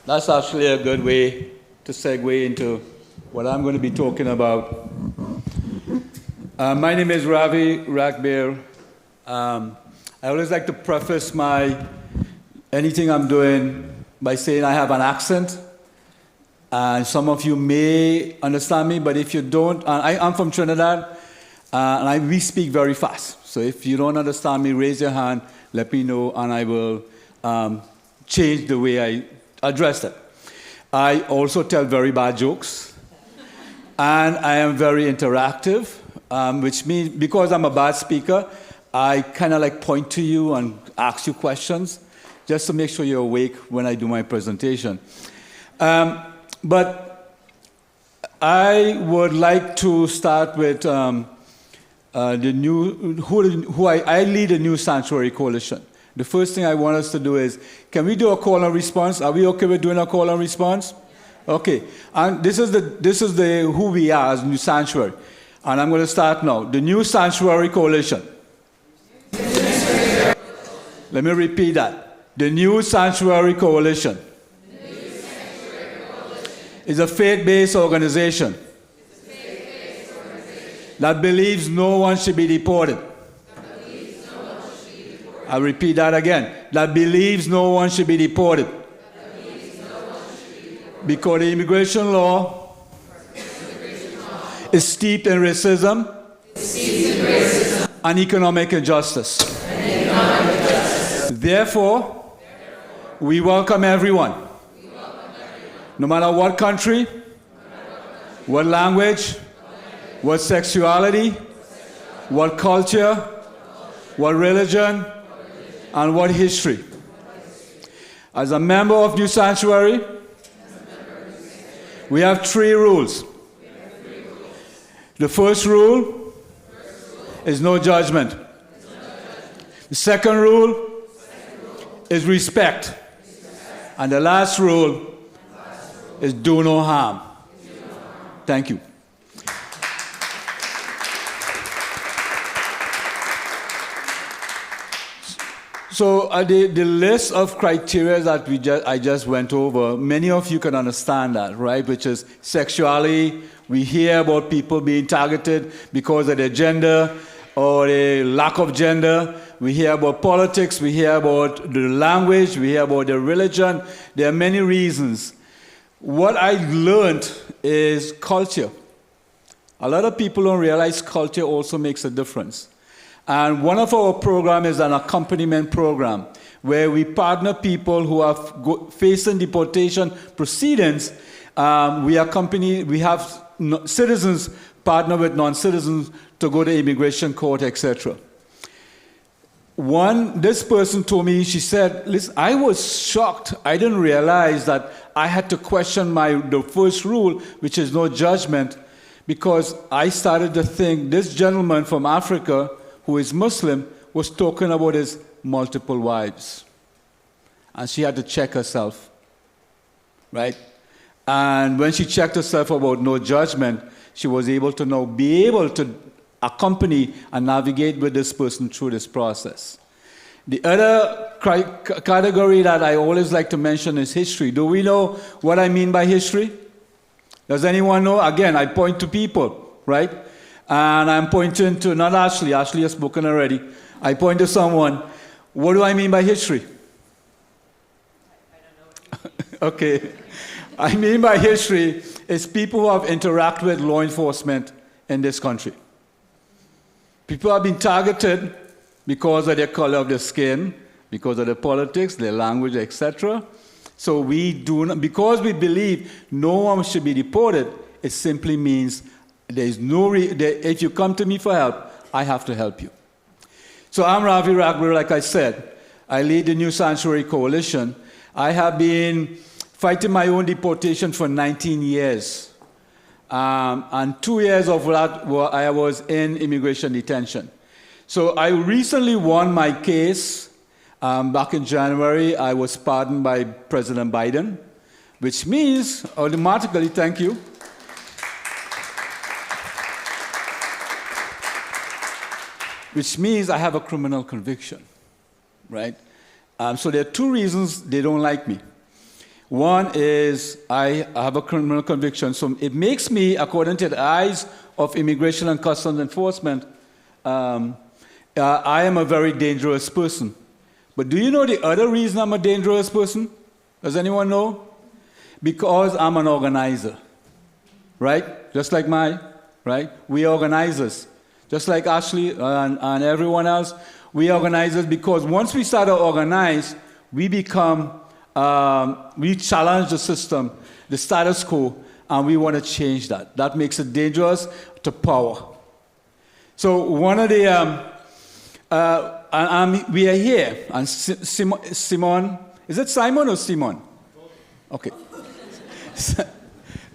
That's actually a good way to segue into what I'm going to be talking about. My name is Ravi, Ragbir. I always like to preface anything I'm doing by saying I have an accent. And some of you may understand me, but if you don't, I'm from Trinidad, and we speak very fast. So if you don't understand me, raise your hand, let me know, and I will change the way I address it. I also tell very bad jokes, and I am very interactive, which means because I'm a bad speaker, I kind of like point to you and ask you questions just to make sure you're awake when I do my presentation. But I would like to start with I lead the New Sanctuary Coalition. The first thing I want us to do is, can we do a call and response? Are we okay with doing a call and response? Okay. And this is who we are as New Sanctuary. And I'm going to start now. The New Sanctuary Coalition. Let me repeat that. The New Sanctuary Coalition is a faith-based organization that believes no one should be deported. I'll repeat that again. That believes no one should be deported. Because the immigration law is steeped in racism and economic injustice. Therefore, we welcome everyone, no matter what country, what language, what sexuality, what culture, what religion, and what history. As a member of New Sanctuary, we have 3 rules. The first rule is no judgment. The second rule is respect. And the last rule is do no harm. Thank you. So the list of criteria that I just went over, many of you can understand that, right? Which is sexuality. We hear about people being targeted because of their gender or their lack of gender. We hear about politics. We hear about the language. We hear about the religion. There are many reasons. What I learned is culture. A lot of people don't realize culture also makes a difference. And one of our programs is an accompaniment program where we partner people who are facing deportation proceedings. We have citizens partner with non-citizens to go to immigration court, etc. This person told me, she said, listen, I was shocked. I didn't realize that I had to question the first rule, which is no judgment, because I started to think this gentleman from Africa, who is Muslim, was talking about his multiple wives. And she had to check herself, right? And when she checked herself about no judgment, she was able to now be able to accompany and navigate with this person through this process. The other category that I always like to mention is history. Do we know what I mean by history? Does anyone know? Again, I point to people, right? And I'm pointing to, not Ashley. Ashley has spoken already. I point to someone. What do I mean by history? I don't know. Okay. I mean by history is people who have interacted with law enforcement in this country. People have been targeted because of their color of their skin, because of their politics, their language, etc. So because we believe no one should be deported, it simply means there's if you come to me for help, I have to help you. So I'm Ravi Ragbir, like I said. I lead the New Sanctuary Coalition. I have been fighting my own deportation for 19 years. And 2 years of that, I was in immigration detention. So I recently won my case. Back in January, I was pardoned by President Biden, which means automatically, thank you, which means I have a criminal conviction, right? So there are 2 reasons they don't like me. One is I have a criminal conviction, so it makes me, according to the eyes of Immigration and Customs Enforcement, I am a very dangerous person. But do you know the other reason I'm a dangerous person? Does anyone know? Because I'm an organizer, right? Just like right? We organizers. Just like Ashley and everyone else, we organizers because once we start to organize, we become, we challenge the system, the status quo, and we want to change that. That makes it dangerous to power. So one of the, we are here, and Simon, is it Simon or Simon? Okay.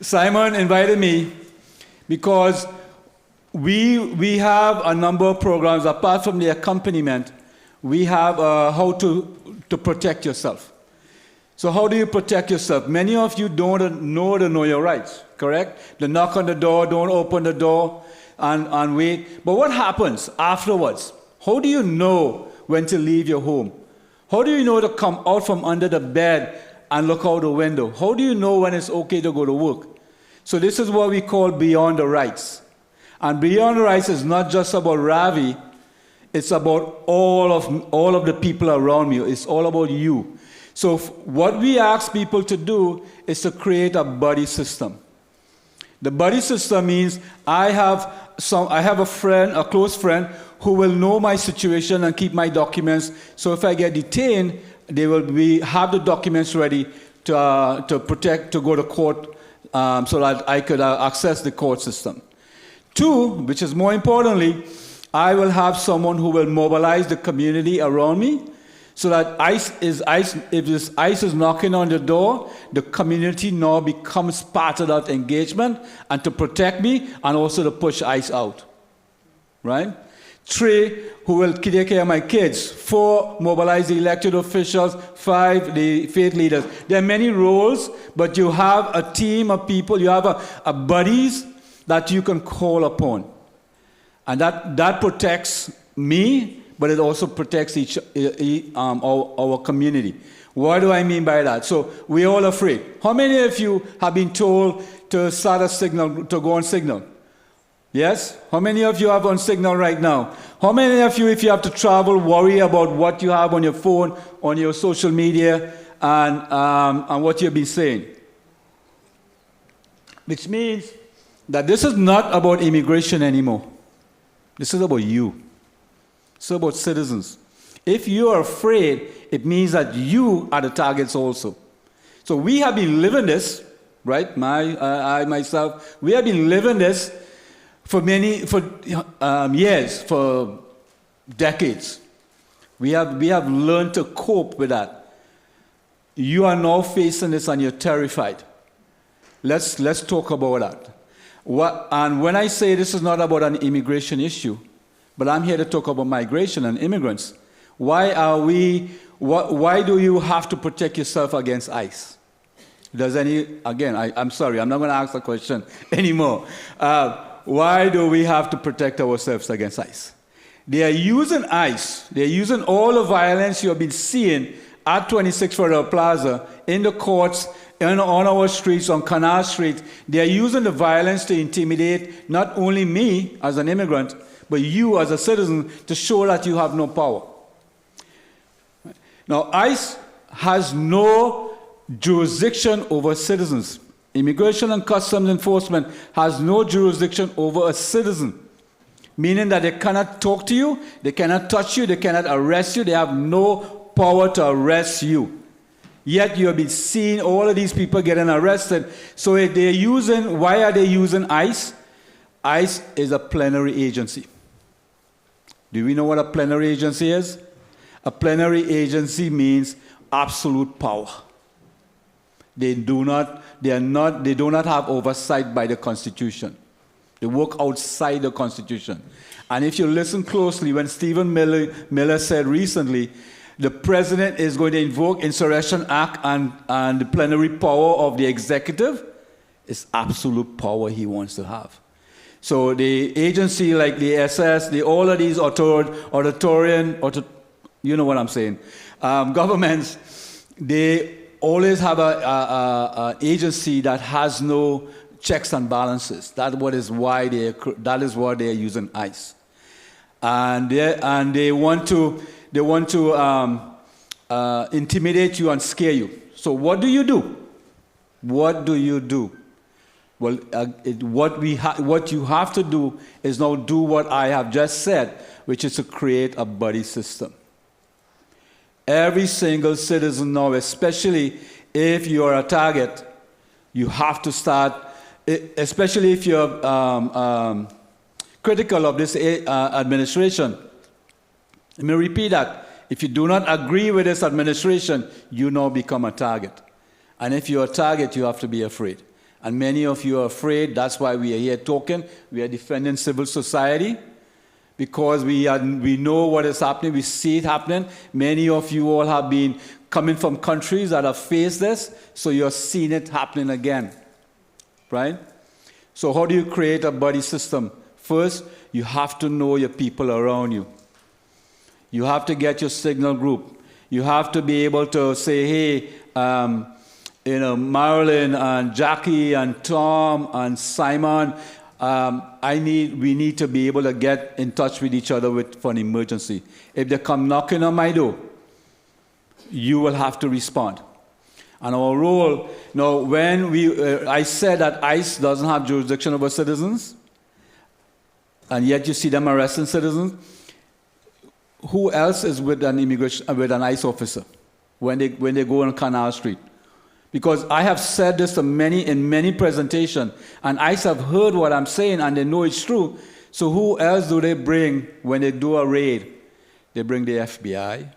Simon invited me because we have a number of programs. Apart from the accompaniment, we have how to protect yourself. So how do you protect yourself? Many of you don't know your rights, correct? They knock on the door, don't open the door, and wait. But what happens afterwards? How do you know when to leave your home? How do you know to come out from under the bed and look out the window? How do you know when it's okay to go to work? So this is what we call beyond the rights. And beyond the rights is not just about Ravi, it's about all of the people around me. It's all about you. So what we ask people to do is to create a buddy system. The buddy system means I have a friend, a close friend, who will know my situation and keep my documents. So if I get detained, we have the documents ready to protect, to go to court, so that I could access the court system. Two, which is more importantly, I will have someone who will mobilize the community around me, so that if this ICE is knocking on the door, the community now becomes part of that engagement and to protect me and also to push ICE out, right? Three, who will take care of my kids. Four, mobilize the elected officials. Five, the faith leaders. There are many roles, but you have a team of people, you have a buddies that you can call upon. And that protects me, but it also protects our community. What do I mean by that? So we're all afraid. How many of you have been told to start a signal, to go on signal? Yes? How many of you have on signal right now? How many of you, if you have to travel, worry about what you have on your phone, on your social media, and what you've been saying? Which means that this is not about immigration anymore. This is about you. It's about citizens. If you are afraid, it means that you are the targets also. So we have been living this, right? I myself, we have been living this for years, for decades. We have learned to cope with that. You are now facing this and you're terrified. Let's talk about that. And when I say this is not about an immigration issue, but I'm here to talk about migration and immigrants. Why do you have to protect yourself against ICE? I'm sorry, I'm not going to ask the question anymore. Why do we have to protect ourselves against ICE? They are using ICE. They're using all the violence you have been seeing at 26 Federal Plaza, in the courts, on our streets, on Canal Street. They are using the violence to intimidate not only me as an immigrant, but you as a citizen, to show that you have no power. Now, ICE has no jurisdiction over citizens. Immigration and Customs Enforcement has no jurisdiction over a citizen, meaning that they cannot talk to you, they cannot touch you, they cannot arrest you, they have no power to arrest you. Yet you have been seeing all of these people getting arrested. So if they're using, why are they using ICE? ICE is a plenary agency. Do we know what a plenary agency is? A plenary agency means absolute power. They do not have oversight by the Constitution. They work outside the Constitution. And if you listen closely, when Stephen Miller said recently, the president is going to invoke Insurrection Act and the plenary power of the executive, it's absolute power he wants to have. So the agency like the SS, all of these authoritarian, you know what I'm saying, governments, they always have an agency that has no checks and balances. That is why they're using ICE, and they want to intimidate you and scare you. So what do you do? What do you do? Well, what you have to do is now do what I have just said, which is to create a buddy system. Every single citizen now, especially if you're a target, you have to start, especially if you're critical of this administration. Let me repeat that. If you do not agree with this administration, you now become a target. And if you're a target, you have to be afraid. And many of you are afraid. That's why we are here talking. We are defending civil society because we know what is happening. We see it happening. Many of you all have been coming from countries that have faced this, so you're seeing it happening again, right? So how do you create a buddy system? First, you have to know your people around you. You have to get your signal group. You have to be able to say, hey, Marilyn and Jackie and Tom and Simon, we need to be able to get in touch with each other for an emergency. If they come knocking on my door, you will have to respond. And our role, when I said that ICE doesn't have jurisdiction over citizens, and yet you see them arresting citizens, who else is with an ICE officer when they go on Canal Street? Because I have said this in many presentations, and ICE have heard what I'm saying, and they know it's true. So who else do they bring when they do a raid? They bring the FBI,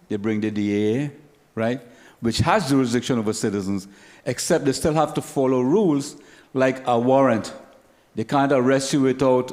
they bring the DA, right? Which has jurisdiction over citizens, except they still have to follow rules like a warrant. They can't arrest you without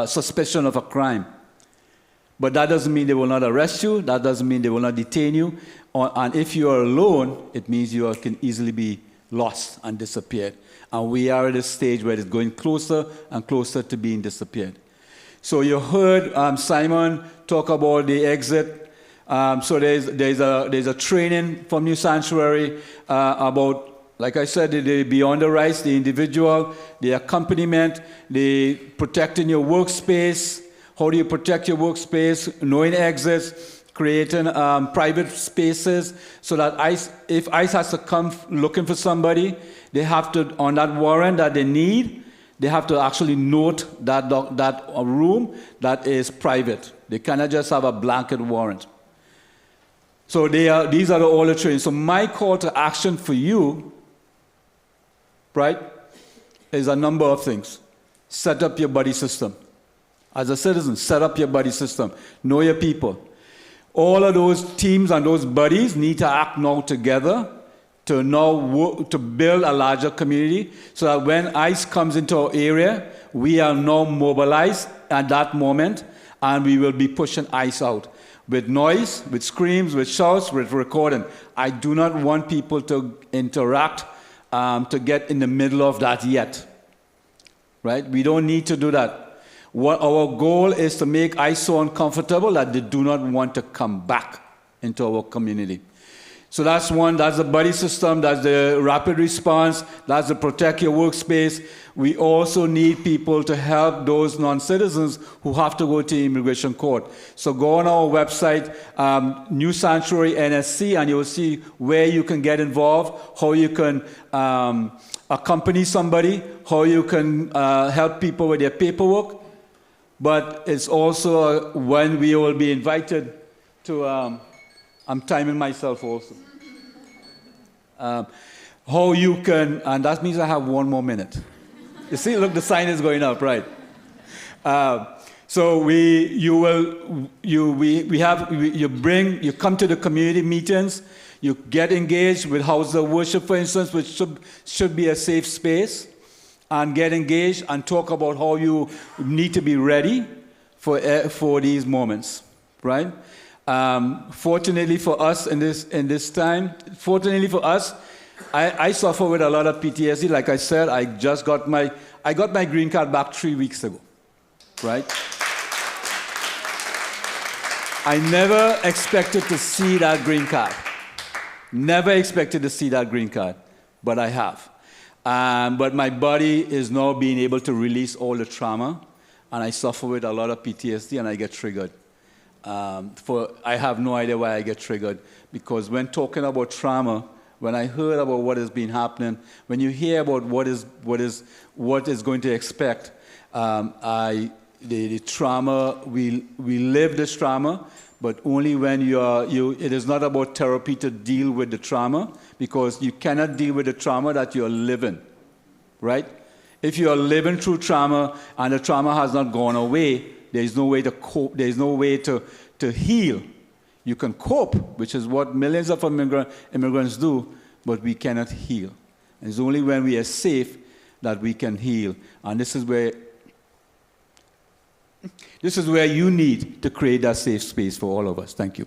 suspicion of a crime. But that doesn't mean they will not arrest you. That doesn't mean they will not detain you. And if you are alone, it means you can easily be lost and disappeared. And we are at a stage where it's going closer and closer to being disappeared. So you heard Simon talk about the exit. So there's a training from New Sanctuary about, like I said, the beyond the rights, the individual, the accompaniment, the protecting your workspace. How do you protect your workspace? Knowing exits, creating private spaces so that if ICE has to come looking for somebody, they have to, on that warrant that they need, they have to actually note that room that is private. They cannot just have a blanket warrant. So these are all the trainings. So my call to action for you, right, is a number of things. Set up your buddy system. As a citizen, set up your buddy system. Know your people. All of those teams and those buddies need to act now together to build a larger community so that when ICE comes into our area, we are now mobilized at that moment and we will be pushing ICE out. With noise, with screams, with shouts, with recording. I do not want people to interact, to get in the middle of that yet. Right? We don't need to do that. What our goal is to make ICE so uncomfortable that they do not want to come back into our community. So that's one, that's the buddy system, that's the rapid response, that's the protect your workspace. We also need people to help those non-citizens who have to go to immigration court. So go on our website, New Sanctuary NSC, and you'll see where you can get involved, how you can accompany somebody, how you can help people with their paperwork. But it's also when we will be invited to, I'm timing myself also. How you can, and that means I have 1 more minute. You see, look, the sign is going up, right? So you come to the community meetings, you get engaged with House of Worship, for instance, which should be a safe space. And get engaged and talk about how you need to be ready for these moments, right? Fortunately for us in this time, fortunately for us, I suffer with a lot of PTSD. Like I said, I got my green card back 3 weeks ago, right? I never expected to see that green card. Never expected to see that green card, but I have. But my body is now being able to release all the trauma, and I suffer with a lot of PTSD, and I get triggered. I have no idea why I get triggered, because when talking about trauma, when I heard about what has been happening, when you hear about what is going to expect, the trauma, we live this trauma, but only when it is not about therapy to deal with the trauma, because you cannot deal with the trauma that you're living, right? If you are living through trauma and the trauma has not gone away, there is no way to cope, there is no way to heal. You can cope, which is what millions of immigrants do, but we cannot heal. And it's only when we are safe that we can heal. And this is where you need to create that safe space for all of us. Thank you.